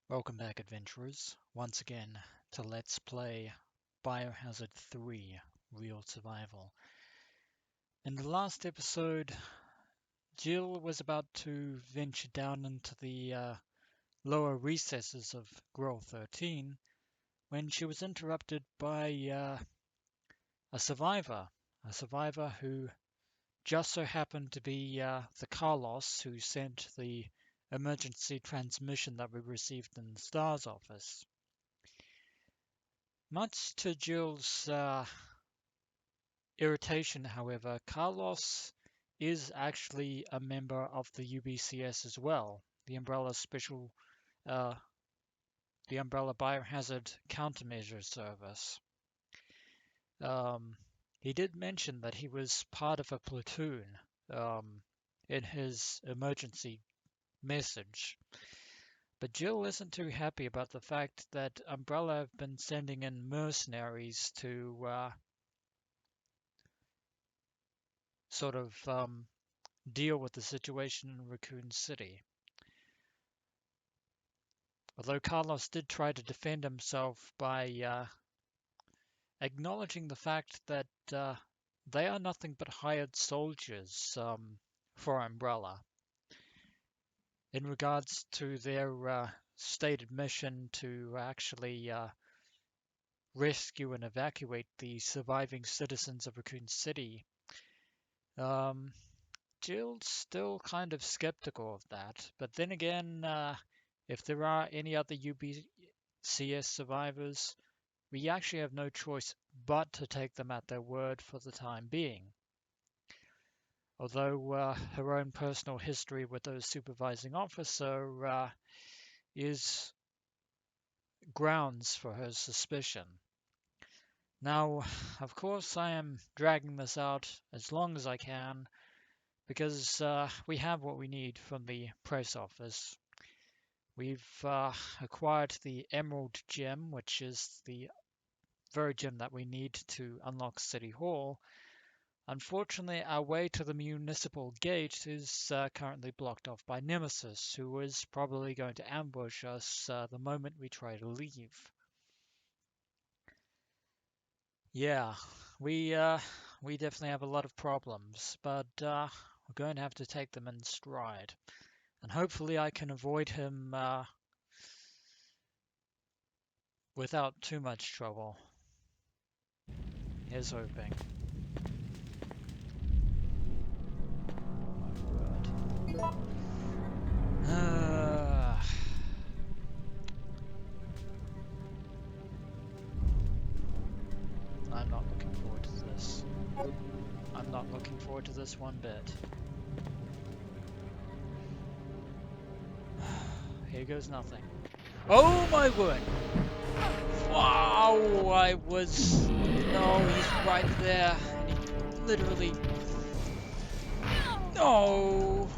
Welcome back, adventurers, once again to Let's Play Biohazard 3 Real Survival. In the last episode, Jill was about to venture down into the lower recesses of Grille 13 when she was interrupted by a survivor who just so happened to be the Carlos who sent the emergency transmission that we received in the STARS office. Much to Jill's irritation, however, Carlos is actually a member of the UBCS as well, the uh, the Umbrella Biohazard Countermeasure Service. He did mention that he was part of a platoon um, in his emergency message. But Jill isn't too happy about the fact that Umbrella have been sending in mercenaries to sort of deal with the situation in Raccoon City. Although Carlos did try to defend himself by acknowledging the fact that they are nothing but hired soldiers for Umbrella. In regards to their stated mission to actually rescue and evacuate the surviving citizens of Raccoon City, Jill's still kind of skeptical of that. But then again, if there are any other UBCS survivors, we actually have no choice but to take them at their word for the time being. Although her own personal history with the supervising officer is grounds for her suspicion. Now, of course, I am dragging this out as long as I can because we have what we need from the press office. We've acquired the Emerald Gem, which is the very gem that we need to unlock City Hall. Unfortunately, our way to the municipal gate is currently blocked off by Nemesis, who is probably going to ambush us the moment we try to leave. Yeah, we definitely have a lot of problems, but we're going to have to take them in stride. And hopefully I can avoid him without too much trouble. Here's hoping. I'm not looking forward to this. I'm not looking forward to this one bit. Here goes nothing. Oh my word! Wow, I was... No, he's right there. He literally... No!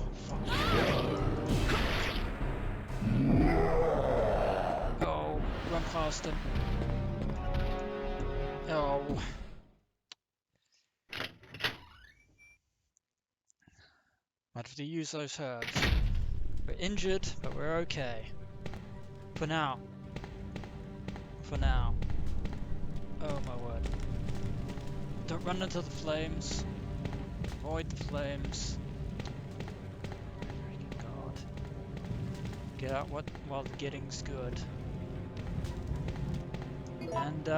Oh, run past him. Oh. Might have to use those herbs. We're injured, but we're okay. For now. For now. Oh my word. Don't run into the flames. Avoid the flames. Freaking God. Get out while the getting's good. And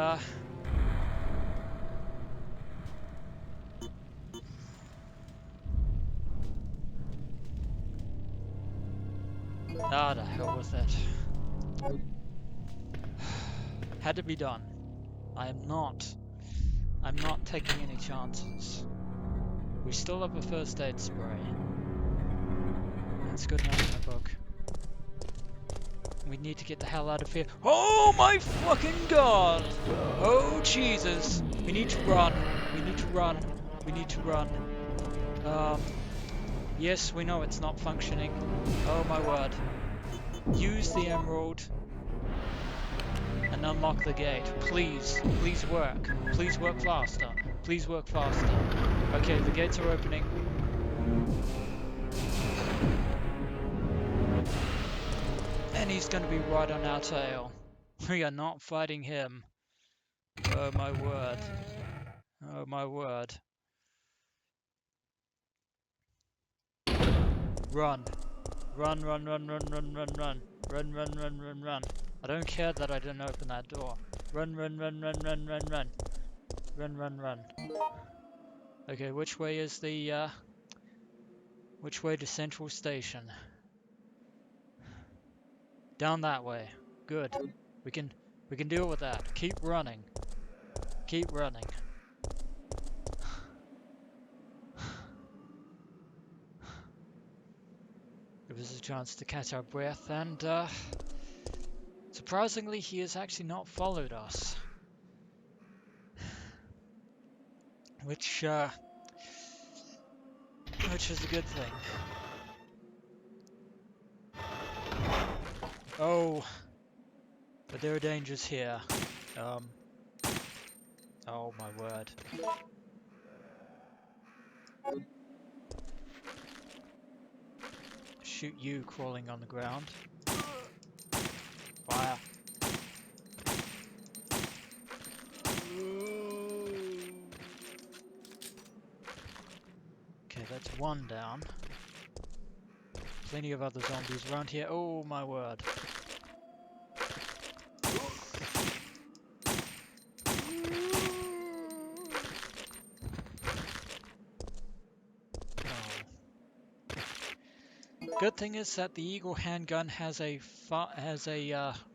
the hell with it. Had to be done. I'm not taking any chances. We still have a first aid spray. That's good enough in my book. We need to get the hell out of here. Oh my fucking God! Oh Jesus! We need to run. We need to run. We need to run. Yes, we know it's not functioning. Oh my word. Use the emerald and unlock the gate. Please. Please work. Please work faster. Please work faster. Okay, the gates are opening. And he's going to be right on our tail. We are not fighting him. Oh my word. Oh my word. Run. Run, run, run, run, run, run, run. Run, run, run, run, run. I don't care that I didn't open that door. Run, run, run, run, run, run, run. Run, run, run. Okay, which way is the, which way to Central Station? Down that way. Good. We can deal with that. Keep running. Keep running. Give us a chance to catch our breath, and surprisingly, he has actually not followed us, which is a good thing. Oh, but there are dangers here. Oh my word. Shoot you crawling on the ground. Fire. Okay, that's one down. Plenty of other zombies around here. Oh my word. Good thing is that the Eagle handgun has a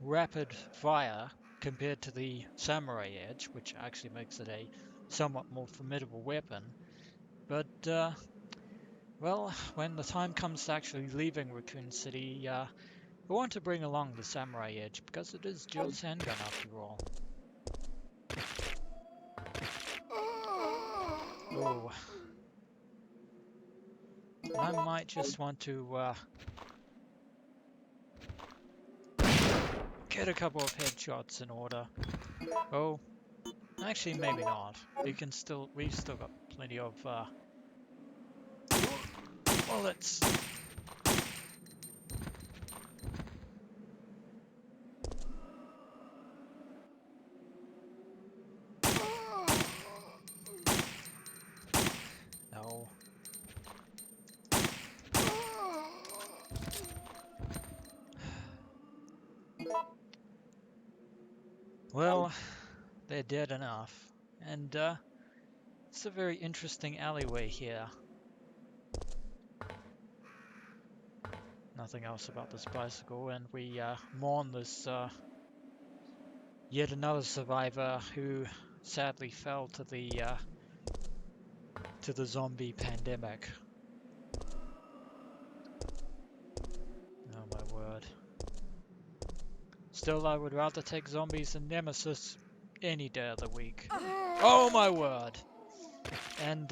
rapid fire compared to the Samurai Edge, which actually makes it a somewhat more formidable weapon. But well, when the time comes to actually leaving Raccoon City, I want to bring along the Samurai Edge because it is Jill's handgun after all. Oh. I might just want to get a couple of headshots in order. Oh, actually maybe not. We've still got plenty of bullets. No. Well, they're dead enough. And it's a very interesting alleyway here. Nothing else about this bicycle, and we mourn this yet another survivor who sadly fell to the zombie pandemic. Oh my word. Still, I would rather take zombies than Nemesis any day of the week. Oh my word! And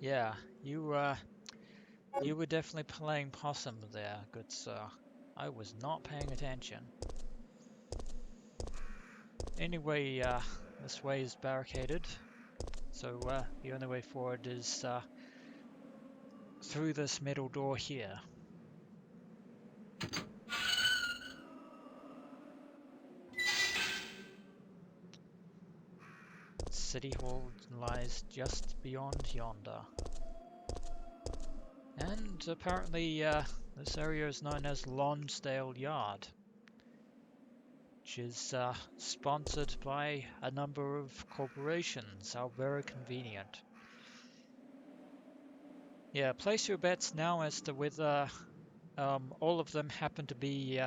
yeah, you were definitely playing possum there, good sir. I was not paying attention. Anyway, this way is barricaded, so the only way forward is through this metal door here. City Hall lies just beyond yonder. And apparently this area is known as Lonsdale Yard, which is sponsored by a number of corporations. How very convenient. Yeah, place your bets now as to whether all of them happen to be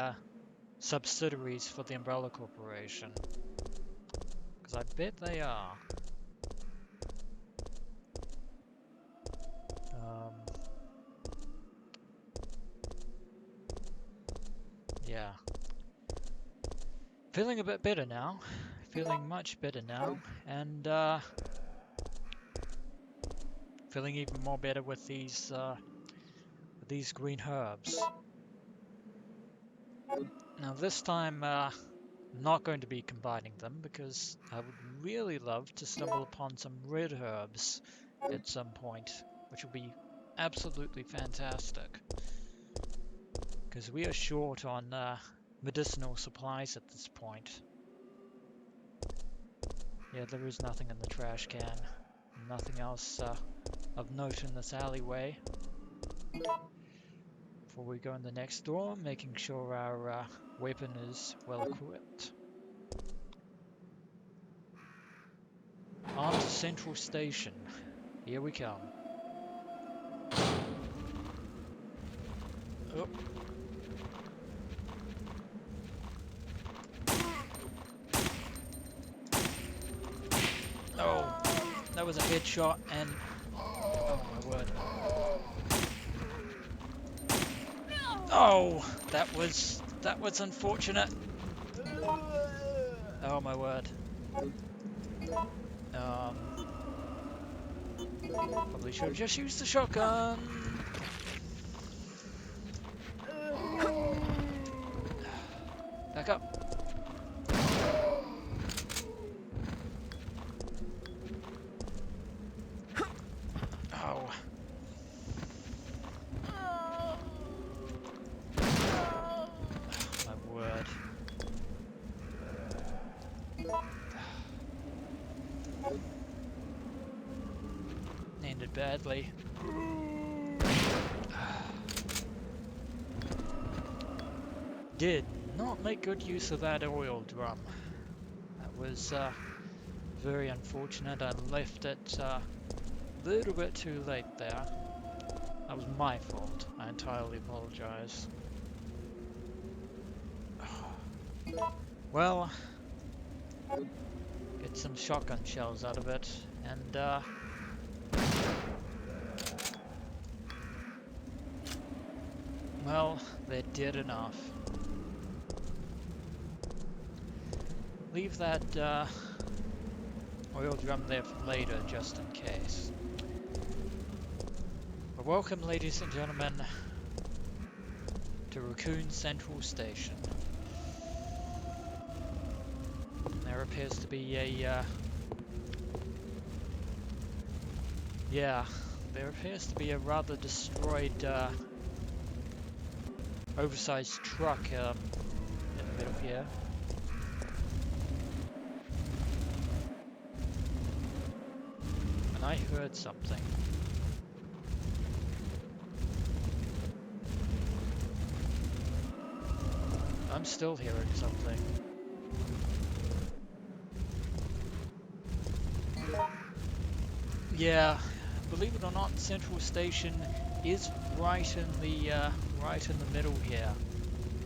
subsidiaries for the Umbrella Corporation. Because I bet they are. Yeah. Feeling a bit better now. Feeling much better now. And feeling even more better with these green herbs. Now this time, I'm not going to be combining them because I would really love to stumble upon some red herbs at some point, which would be absolutely fantastic. because we are short on medicinal supplies at this point. Yeah, there is nothing in the trash can. Nothing else of note in this alleyway. Before we go in the next door, making sure our weapon is well equipped. On to Central Station. Here we come. Oh. Oh, that was a headshot and... Oh my word. Oh, that was unfortunate. Oh my word. Probably should have just used the shotgun. Back up. Oh. My word. Ended badly. Did not make good use of that oil drum. That was very unfortunate. I left it a little bit too late there. That was my fault. I entirely apologize. Well, get some shotgun shells out of it, and well, they did enough. Leave that oil drum there for later, just in case. But welcome, ladies and gentlemen, to Raccoon Central Station. There appears to be a there appears to be a rather destroyed oversized truck in the middle here. And I heard something. I'm still hearing something. Yeah, believe it or not, Central Station is right in the middle here.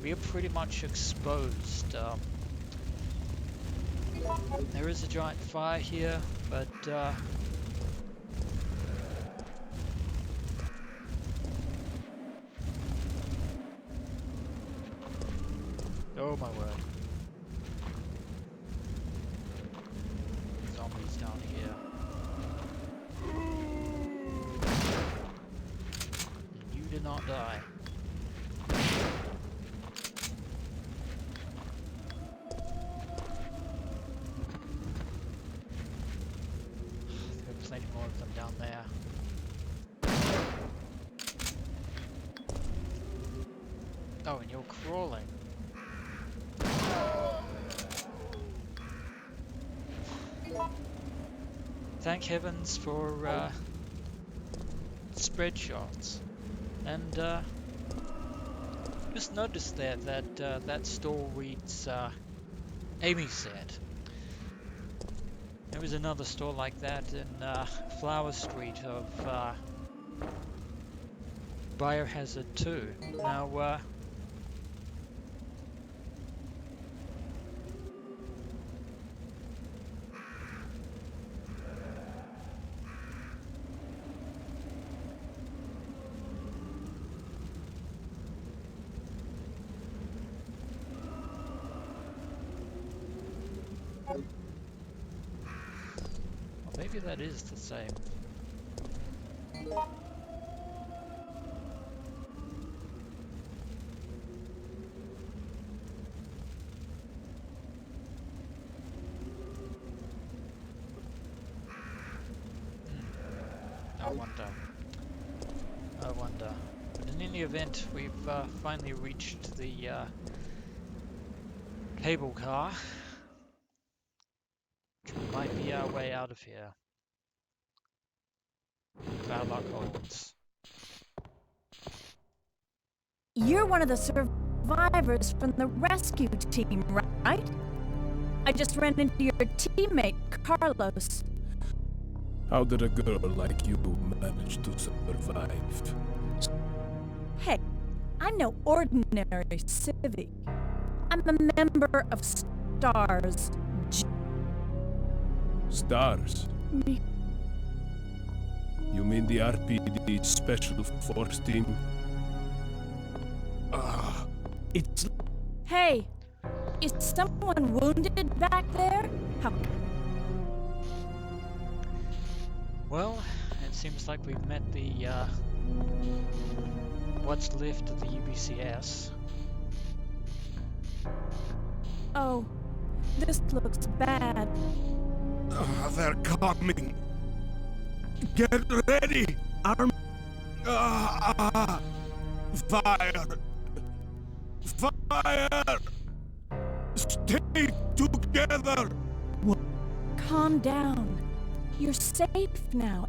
We are pretty much exposed. There is a giant fire here, but oh my word. Zombies down here. And you did not die. There are plenty more of them down there. Oh, and you're crawling. Thank heavens for spread shots. And just noticed there that that store reads Amy said. There was another store like that in Flower Street of Biohazard 2. Now, maybe that is the same. I wonder. But in any event, we've finally reached the cable car, which might be our way out of here, if our luck holds. You're one of the survivors from the rescue team, right? I just ran into your teammate, Carlos. How did a girl like you manage to survive? Hey, I'm no ordinary civic. I'm a member of STARS. Stars? Me. You mean the RPD Special Force Team? It's... Hey, is someone wounded back there? How... Well, it seems like we've met the, what's left of the UBCS. Oh, this looks bad. They're coming! Get ready! Our... Fire! Fire! Stay together! Calm down. You're safe now.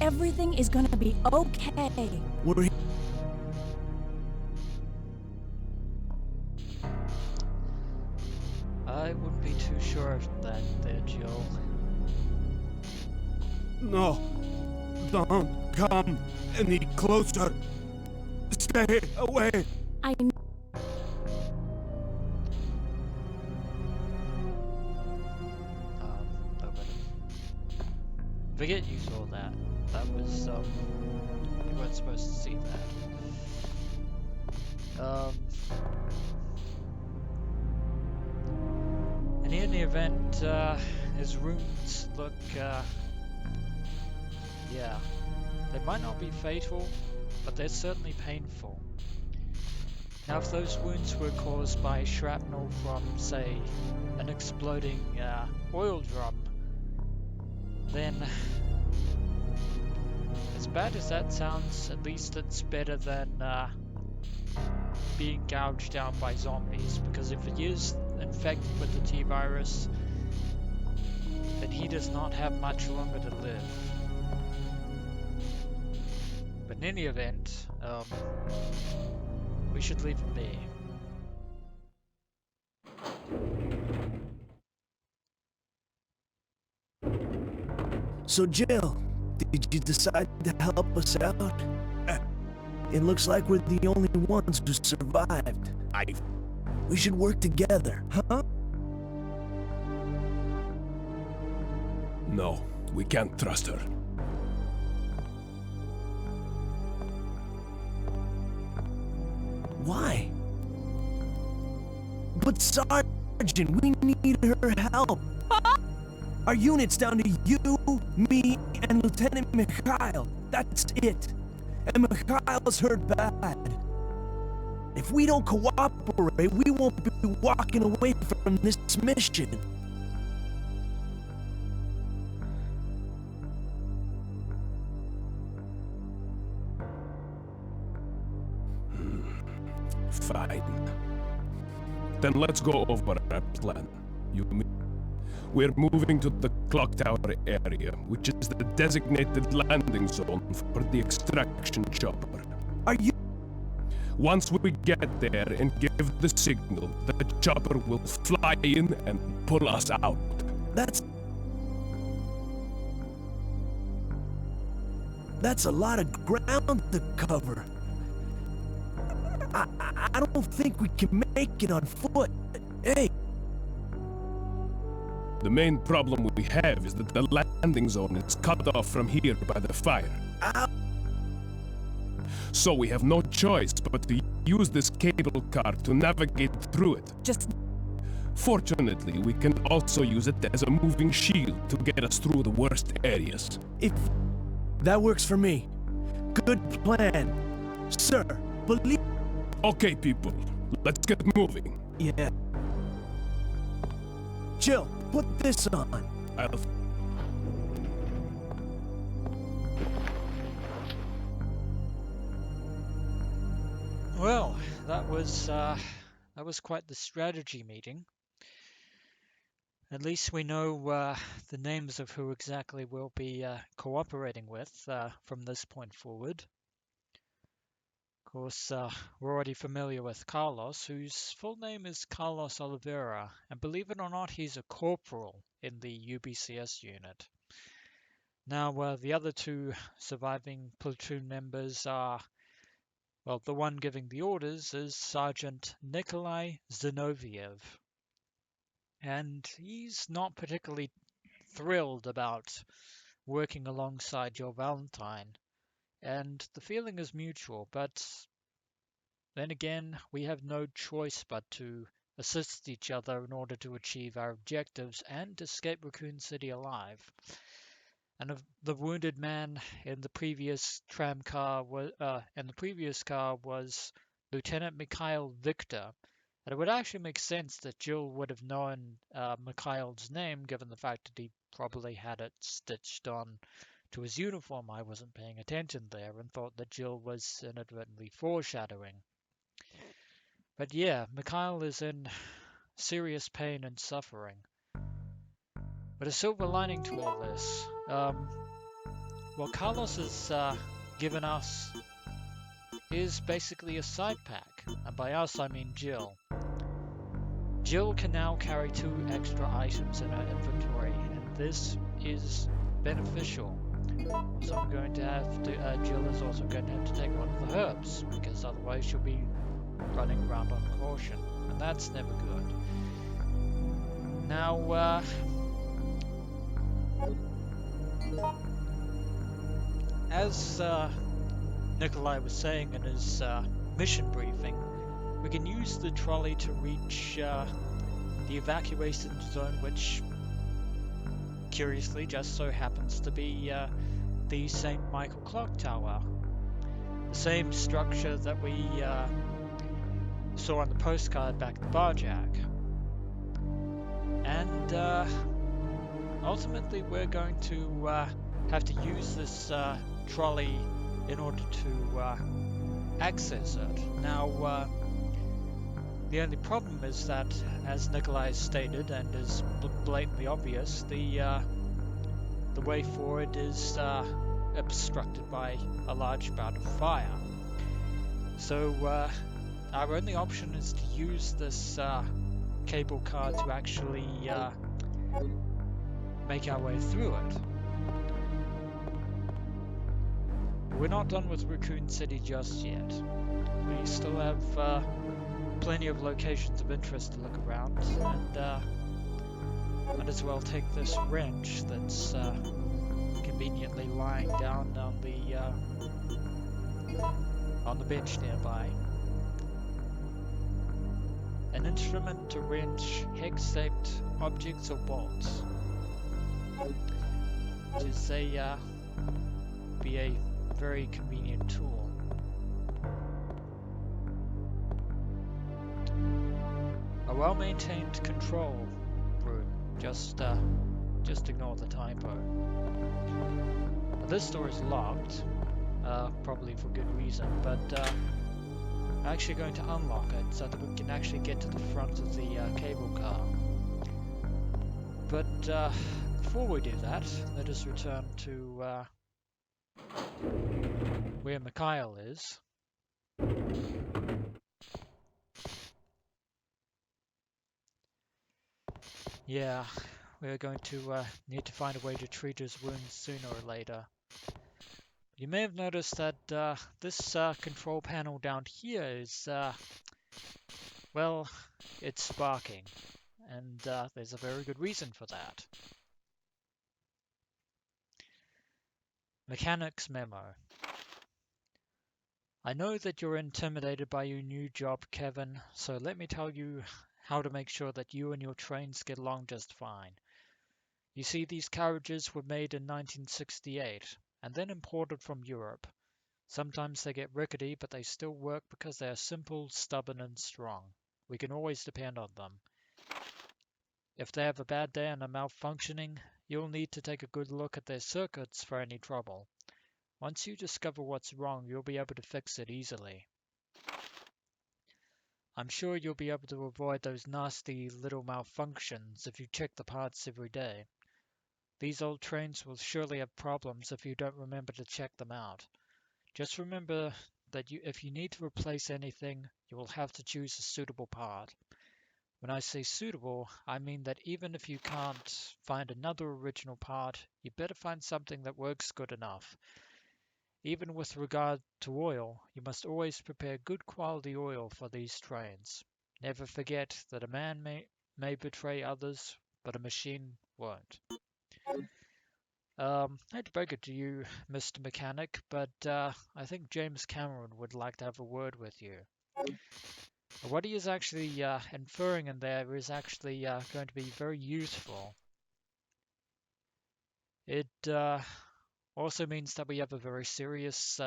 Everything is gonna be okay. We're... I wouldn't be too sure of that there, Jill. No, don't come any closer. Stay away. I Oh, but forget you saw that. That was, you weren't supposed to see that. And in the event, his wounds look, yeah, they might not be fatal, but they're certainly painful. Now, if those wounds were caused by shrapnel from, say, an exploding oil drum, then, as bad as that sounds, at least it's better than being gouged out by zombies, because if he is infected with the T-virus, then he does not have much longer to live. But in any event, we should leave him be. So, Jill, did you decide to help us out? It looks like we're the only ones who survived. We should work together, huh? No, we can't trust her. Why? But Sergeant, we need her help. Our unit's down to you, me, and Lieutenant Mikhail. That's it. And Mikhail's hurt bad. If we don't cooperate, we won't be walking away from this mission. Fine. Then let's go over our plan. We're moving to the clock tower area, which is the designated landing zone for the extraction chopper. Are you... Once we get there and give the signal, the chopper will fly in and pull us out. That's a lot of ground to cover. I don't think we can make it on foot. Hey! The main problem we have is that the landing zone is cut off from here by the fire. Ow. So we have no choice but to use this cable car to navigate through it. Fortunately, we can also use it as a moving shield to get us through the worst areas. If that works for me. Good plan. Sir, believe... Okay, people, let's get moving. Yeah. Jill, put this on. Well, that was quite the strategy meeting. At least we know the names of who exactly we'll be cooperating with from this point forward. Of course, we're already familiar with Carlos, whose full name is Carlos Oliveira, and believe it or not, he's a corporal in the UBCS unit. Now, the other two surviving platoon members are, well, the one giving the orders is Sergeant Nikolai Zinoviev, and he's not particularly thrilled about working alongside your Valentine, and the feeling is mutual, but then again, we have no choice but to assist each other in order to achieve our objectives and escape Raccoon City alive. And the wounded man in the previous car was Lieutenant Mikhail Victor. And it would actually make sense that Jill would have known Mikhail's name, given the fact that he probably had it stitched on to his uniform. I wasn't paying attention there and thought that Jill was inadvertently foreshadowing. But yeah, Mikhail is in serious pain and suffering. But a silver lining to all this, what Carlos has given us is basically a side pack. And by us, I mean Jill. Jill can now carry 2 extra items in her inventory, and this is beneficial. So I'm going to have to, Jill is also going to have to take one of the herbs, because otherwise she'll be running around on caution, and that's never good. Now, as Nikolai was saying in his mission briefing, we can use the trolley to reach the evacuation zone, which curiously just so happens to be the St. Michael Clock Tower. The same structure that we saw on the postcard back at the Barjack. And ultimately we're going to have to use this trolley in order to access it. Now, the only problem is that, as Nikolai stated and is blatantly obvious, the way forward is obstructed by a large bout of fire. So our only option is to use this cable car to actually make our way through it. We're not done with Raccoon City just yet. We still have plenty of locations of interest to look around, and might as well take this wrench that's conveniently lying down on the bench nearby. An instrument to wrench hex-shaped objects or bolts, which is be a very convenient tool. A well-maintained control room. Just ignore the typo. Now, this door is locked, probably for good reason, but I'm actually going to unlock it so that we can actually get to the front of the cable car. But before we do that, let us return to where Mikhail is. Yeah, we're going to need to find a way to treat his wounds sooner or later. You may have noticed that this control panel down here is, well, it's sparking, and there's a very good reason for that. Mechanic's memo. I know that you're intimidated by your new job, Kevin, so let me tell you how to make sure that you and your trains get along just fine. You see, these carriages were made in 1968 and then imported from Europe. Sometimes they get rickety, but they still work because they are simple, stubborn, and strong. We can always depend on them. If they have a bad day and are malfunctioning, you'll need to take a good look at their circuits for any trouble. Once you discover what's wrong, you'll be able to fix it easily. I'm sure you'll be able to avoid those nasty little malfunctions if you check the parts every day. These old trains will surely have problems if you don't remember to check them out. Just remember that if you need to replace anything, you will have to choose a suitable part. When I say suitable, I mean that even if you can't find another original part, you better find something that works good enough. Even with regard to oil, you must always prepare good quality oil for these trains. Never forget that a man may betray others, but a machine won't. I hate to break it to you, Mr. Mechanic, but I think James Cameron would like to have a word with you. What he is actually inferring in there is actually going to be very useful. It also means that we have a very serious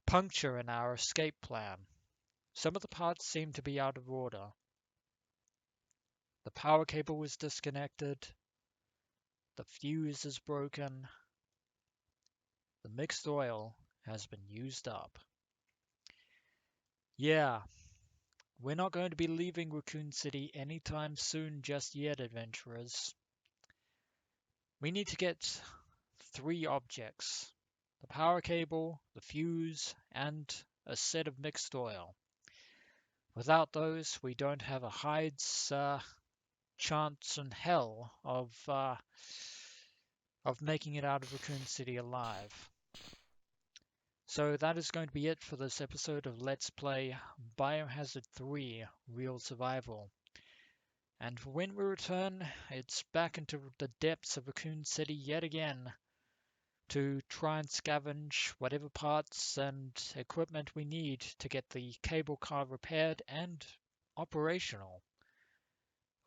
puncture in our escape plan. Some of the parts seem to be out of order. The power cable was disconnected, the fuse is broken, the mixed oil has been used up. Yeah, we're not going to be leaving Raccoon City anytime soon just yet, adventurers. We need to get 3 objects: the power cable, the fuse, and a set of mixed oil. Without those, we don't have a hide's chance in hell of making it out of Raccoon City alive. So that is going to be it for this episode of Let's Play Biohazard 3 Real Survival. And when we return, it's back into the depths of Raccoon City yet again to try and scavenge whatever parts and equipment we need to get the cable car repaired and operational.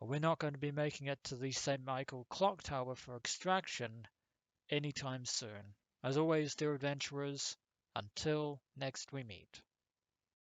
We're not going to be making it to the St. Michael Clock Tower for extraction anytime soon. As always, dear adventurers, until next we meet.